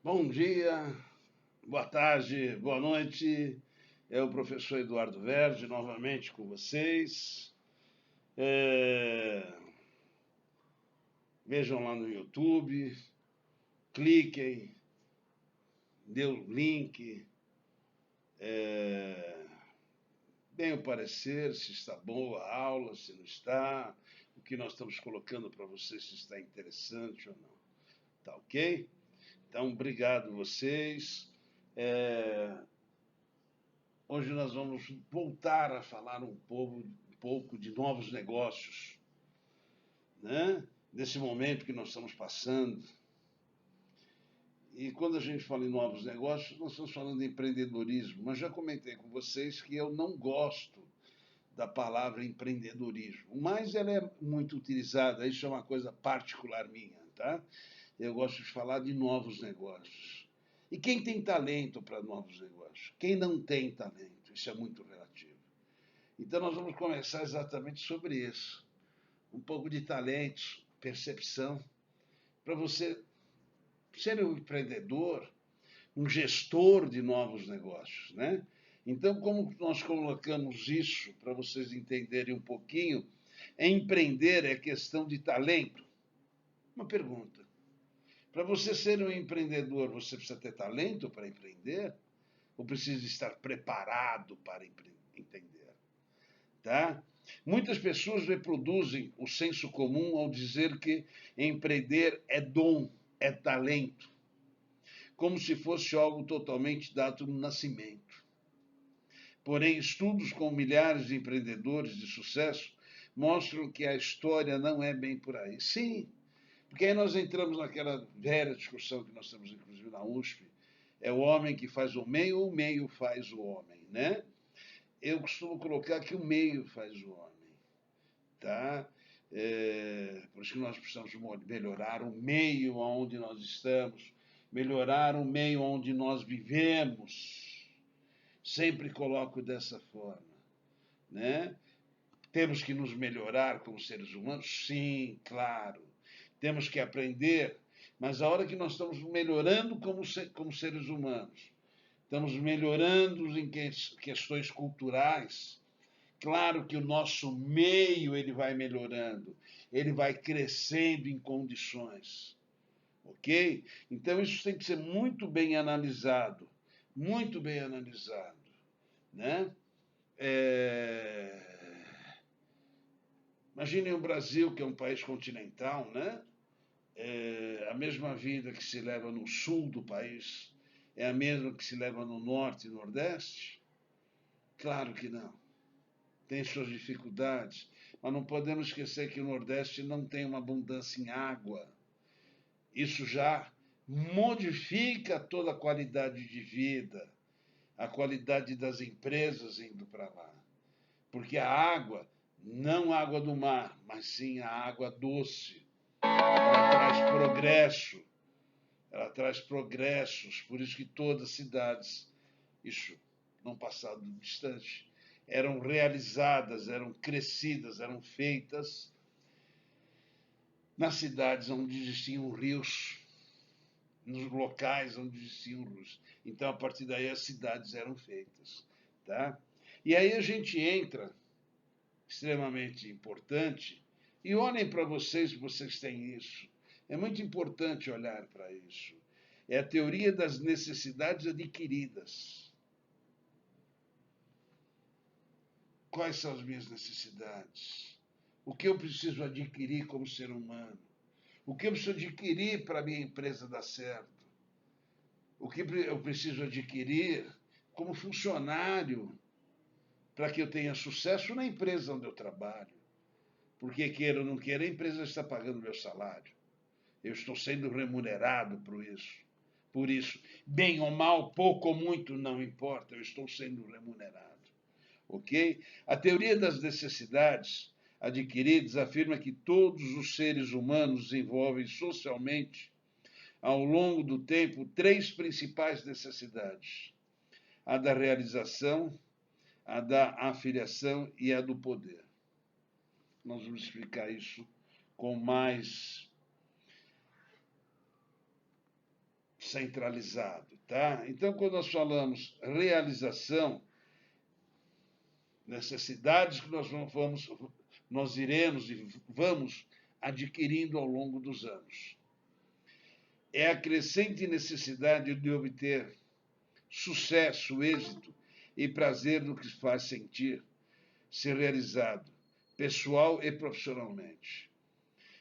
Bom dia, boa tarde, boa noite. É o professor Eduardo Verdi novamente com vocês. É, Vejam lá no YouTube, cliquem, dê o link, é, deem o parecer se está boa a aula, se não está, o que nós estamos colocando para vocês, se está interessante ou não. Tá ok? Então, obrigado vocês. É, Hoje nós vamos voltar a falar um pouco de novos negócios, né? Desse momento que nós estamos passando. E quando a gente fala em novos negócios, nós estamos falando de empreendedorismo, mas já comentei com vocês que eu não gosto da palavra empreendedorismo, mas ela é muito utilizada, isso é uma coisa particular minha, tá? Eu gosto de falar de novos negócios. E quem tem talento para novos negócios? Quem não tem talento? Isso é muito relativo. Então, nós vamos começar exatamente sobre isso. Um pouco de talentos, percepção, para você ser um empreendedor, um gestor de novos negócios, né? Então, como nós colocamos isso para vocês entenderem um pouquinho, empreender é questão de talento? Uma pergunta. Para você ser um empreendedor, você precisa ter talento para empreender? Ou precisa estar preparado para entender? Tá? Muitas pessoas reproduzem o senso comum ao dizer que empreender é dom, é talento, como se fosse algo totalmente dado no nascimento. Porém, estudos com milhares de empreendedores de sucesso mostram que a história não é bem por aí. Sim, porque aí nós entramos naquela velha discussão que nós temos, inclusive, na USP. É o homem que faz o meio ou o meio faz o homem, né? Eu costumo colocar que o meio faz o homem, tá? Por isso que nós precisamos melhorar o meio onde nós estamos, melhorar o meio onde nós vivemos. Sempre coloco dessa forma, né? Temos que nos melhorar como seres humanos? Sim, claro. Temos que aprender, mas a hora que nós estamos melhorando como seres humanos, estamos melhorando em questões culturais, claro que o nosso meio ele vai melhorando, ele vai crescendo em condições, ok? Então isso tem que ser muito bem analisado, né? É... Imaginem o Brasil, que é um país continental, né? A mesma vida que se leva no sul do país é a mesma que se leva no norte e nordeste? Claro que não. Tem suas dificuldades, mas não podemos esquecer que o Nordeste não tem uma abundância em água. Isso já modifica toda a qualidade de vida, a qualidade das empresas indo para lá. Porque a água, não a água do mar, mas sim a água doce, ela traz progresso, ela traz progressos, por isso que todas as cidades, isso num passado distante, eram realizadas, eram crescidas, eram feitas nas cidades onde existiam rios, nos locais onde existiam rios. Então, a partir daí, as cidades eram feitas. Tá? E aí a gente entra, extremamente importante, e olhem para vocês, vocês têm isso. É muito importante olhar para isso. É a teoria das necessidades adquiridas. Quais são as minhas necessidades? O que eu preciso adquirir como ser humano? O que eu preciso adquirir para a minha empresa dar certo? O que eu preciso adquirir como funcionário para que eu tenha sucesso na empresa onde eu trabalho? Porque, queira ou não queira, a empresa está pagando meu salário. Eu estou sendo remunerado por isso. Por isso, bem ou mal, pouco ou muito, não importa, eu estou sendo remunerado. Ok? A teoria das necessidades adquiridas afirma que todos os seres humanos desenvolvem socialmente, ao longo do tempo, três principais necessidades: a da realização, a da afiliação e a do poder. Nós vamos explicar isso com mais centralizado, tá? Então, quando nós falamos realização, necessidades que nós iremos e vamos adquirindo ao longo dos anos. É a crescente necessidade de obter sucesso, êxito e prazer no que faz sentir, ser realizado, pessoal e profissionalmente.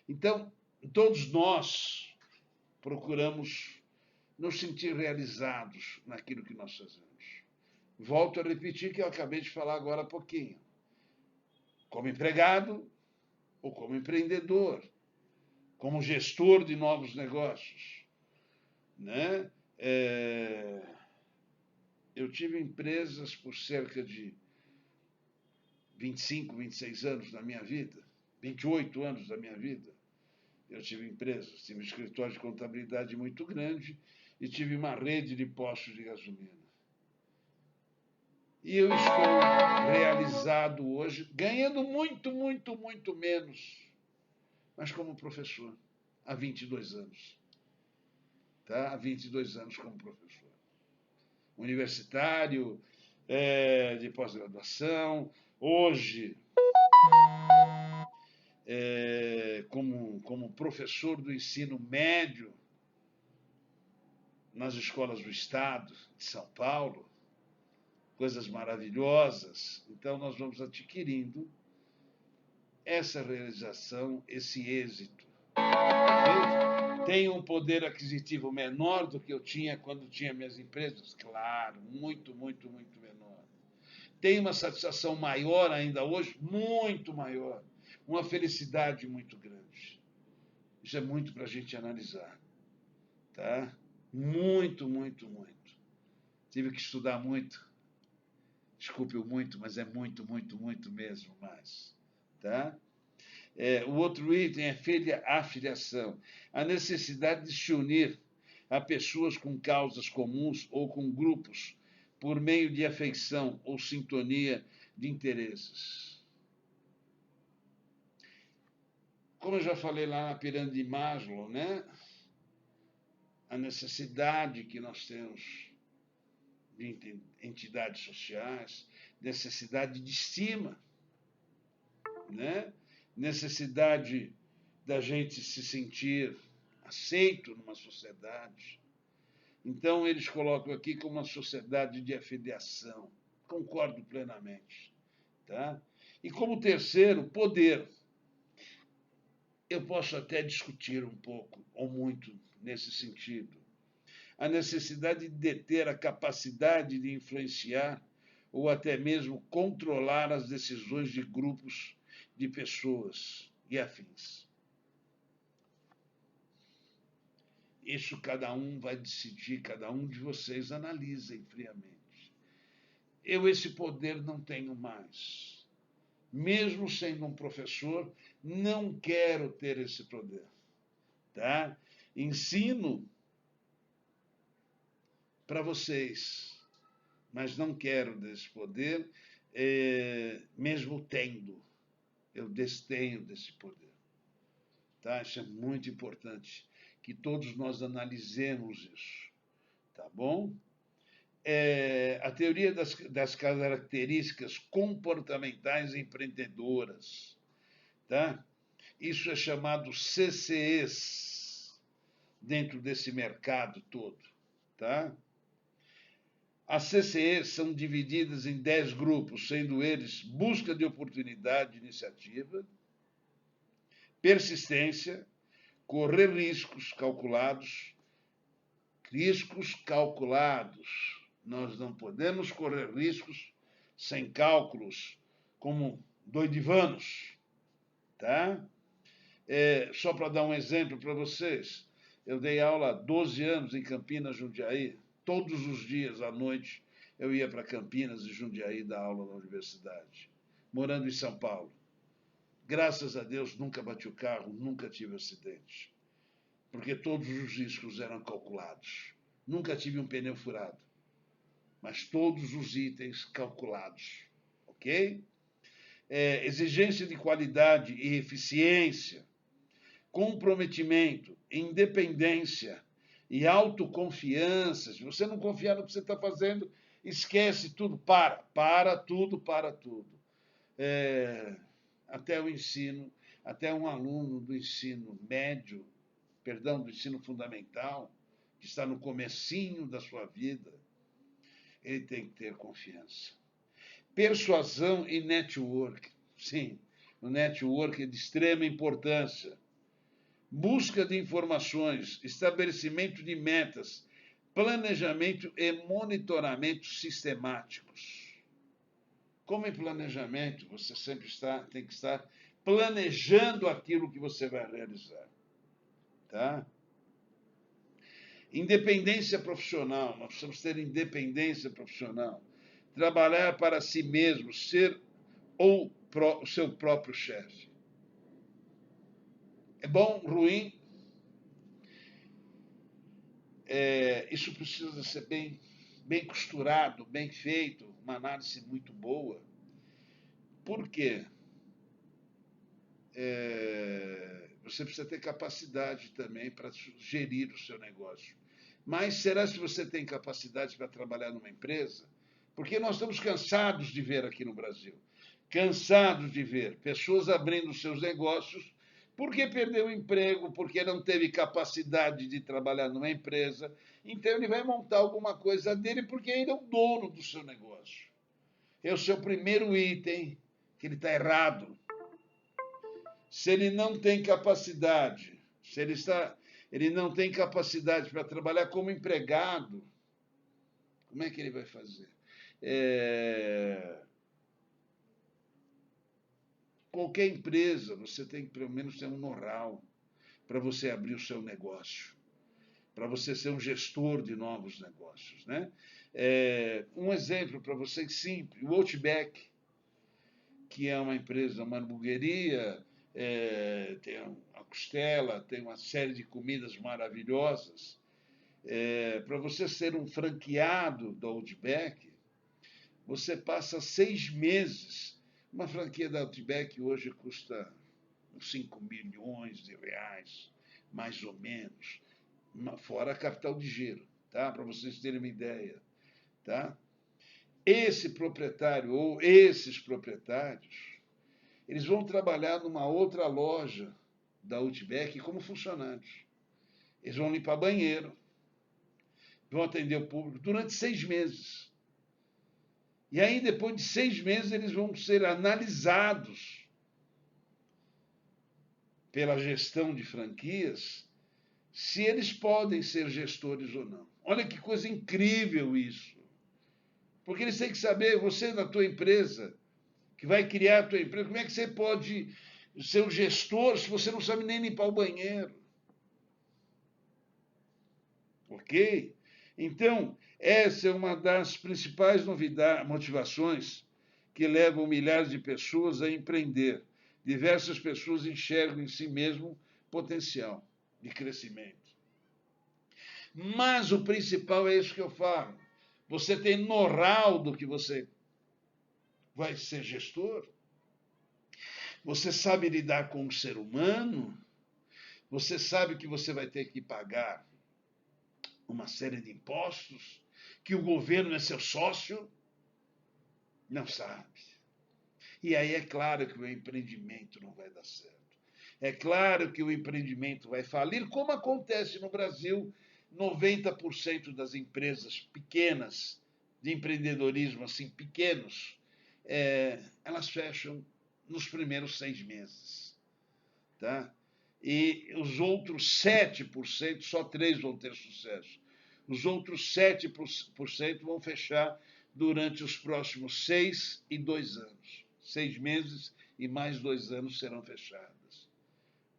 Então, todos nós procuramos nos sentir realizados naquilo que nós fazemos. Volto a repetir que eu acabei de falar agora há pouquinho. Como empregado ou como empreendedor, como gestor de novos negócios, né? Eu tive empresas por cerca de 25, 26 anos da minha vida, 28 anos da minha vida. Eu tive empresas, tive um escritório de contabilidade muito grande e tive uma rede de postos de gasolina. E eu estou realizado hoje, ganhando muito, muito, muito menos, mas como professor, há 22 anos. Tá? Há 22 anos como professor. Universitário, de pós-graduação, hoje como professor do ensino médio nas escolas do Estado de São Paulo, coisas maravilhosas. Então, nós vamos adquirindo essa realização, esse êxito. Tenho um poder aquisitivo menor do que eu tinha quando tinha minhas empresas? Claro, muito, muito, muito menor. Tenho uma satisfação maior ainda hoje? Muito maior. Uma felicidade muito grande. Isso é muito para a gente analisar. Tá? Muito, muito, muito. Tive que estudar muito. Desculpe o muito, mas é muito, muito, muito mesmo mais. Tá? O outro item é a afiliação. A necessidade de se unir a pessoas com causas comuns ou com grupos por meio de afeição ou sintonia de interesses. Como eu já falei lá na pirâmide de Maslow, né? A necessidade que nós temos de entidades sociais, necessidade de estima, né? Necessidade da gente se sentir aceito numa sociedade. Então, eles colocam aqui como uma sociedade de afiliação. Concordo plenamente. Tá? E como terceiro, poder. Eu posso até discutir um pouco, ou muito, nesse sentido. A necessidade de deter a capacidade de influenciar ou até mesmo controlar as decisões de grupos de pessoas e afins. Isso cada um vai decidir, cada um de vocês analisem friamente. Eu esse poder não tenho mais. Mesmo sendo um professor, não quero ter esse poder. Tá? Ensino para vocês, mas não quero desse poder, mesmo tendo. Eu destenho desse poder. Tá? Isso é muito importante, que todos nós analisemos isso. Tá bom? A teoria das características comportamentais empreendedoras. Tá? Isso é chamado CCEs, dentro desse mercado todo. Tá? As CCEs são divididas em 10 grupos, sendo eles busca de oportunidade de iniciativa, persistência, correr riscos calculados. Nós não podemos correr riscos sem cálculos, como doidivanos. Tá? Só para dar um exemplo para vocês, eu dei aula há 12 anos em Campinas, Jundiaí. Todos os dias à noite eu ia para Campinas e Jundiaí dar aula na universidade, morando em São Paulo. Graças a Deus nunca bati o carro, nunca tive acidente, porque todos os riscos eram calculados. Nunca tive um pneu furado, mas todos os itens calculados, ok? Exigência de qualidade e eficiência, comprometimento, independência, e autoconfiança. Se você não confiar no que você está fazendo, esquece tudo, para tudo. Até o ensino, até um aluno do ensino médio, perdão, do ensino fundamental, que está no comecinho da sua vida, ele tem que ter confiança. Persuasão e network. Sim, o network é de extrema importância. Busca de informações, estabelecimento de metas, planejamento e monitoramento sistemáticos. Como em planejamento, você sempre tem que estar planejando aquilo que você vai realizar. Tá? Independência profissional, nós precisamos ter independência profissional. Trabalhar para si mesmo, ser o seu próprio chefe. É bom, ruim? Isso precisa ser bem costurado, bem feito, uma análise muito boa. Por quê? Você precisa ter capacidade também para gerir o seu negócio. Mas será que você tem capacidade para trabalhar numa empresa? Porque nós estamos cansados de ver aqui no Brasil, cansados de ver pessoas abrindo seus negócios porque perdeu o emprego, porque não teve capacidade de trabalhar numa empresa. Então ele vai montar alguma coisa dele porque ele é o dono do seu negócio. É o seu primeiro item que ele está errado. Se ele não tem capacidade, se ele não tem capacidade para trabalhar como empregado, como é que ele vai fazer? Qualquer empresa, você tem que pelo menos ter um know-how para você abrir o seu negócio, para você ser um gestor de novos negócios, né? Um exemplo para vocês simples, o Outback, que é uma empresa, uma hamburgueria, tem a costela, tem uma série de comidas maravilhosas. Para você ser um franqueado do Outback, você passa 6 meses. Uma franquia da Outback hoje custa 5 milhões de reais, mais ou menos, fora a capital de giro, tá? Para vocês terem uma ideia. Tá? Esse proprietário ou esses proprietários, eles vão trabalhar numa outra loja da Outback como funcionários. Eles vão limpar banheiro, vão atender o público durante 6 meses. E aí, depois de 6 meses, eles vão ser analisados pela gestão de franquias se eles podem ser gestores ou não. Olha que coisa incrível isso. Porque eles têm que saber, você na tua empresa, que vai criar a tua empresa, como é que você pode ser um gestor se você não sabe nem limpar o banheiro? Ok? Então, essa é uma das principais motivações que levam milhares de pessoas a empreender. Diversas pessoas enxergam em si mesmo potencial de crescimento. Mas o principal é isso que eu falo. Você tem know-how do que você vai ser gestor? Você sabe lidar com o ser humano? Você sabe que você vai ter que pagar uma série de impostos? Que o governo é seu sócio? Não sabe. E aí é claro que o empreendimento não vai dar certo. É claro que o empreendimento vai falir, como acontece no Brasil. 90% das empresas pequenas, de empreendedorismo assim, pequenos, elas fecham nos primeiros 6 meses. Tá? E os outros 7%, só 3 vão ter sucesso. Os outros 7% vão fechar durante os próximos 6 e 2 anos. 6 meses e mais 2 anos serão fechadas.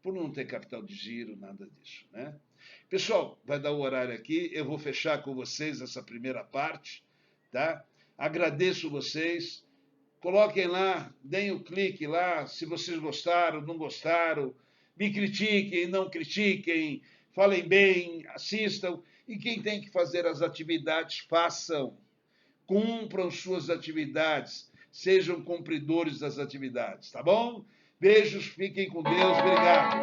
Por não ter capital de giro, nada disso, né? Pessoal, vai dar o horário aqui, eu vou fechar com vocês essa primeira parte, tá? Agradeço vocês, coloquem lá, deem o clique lá, se vocês gostaram, não gostaram, me critiquem, não critiquem, falem bem, assistam, e quem tem que fazer as atividades, façam, cumpram suas atividades, sejam cumpridores das atividades, tá bom? Beijos, fiquem com Deus, obrigado.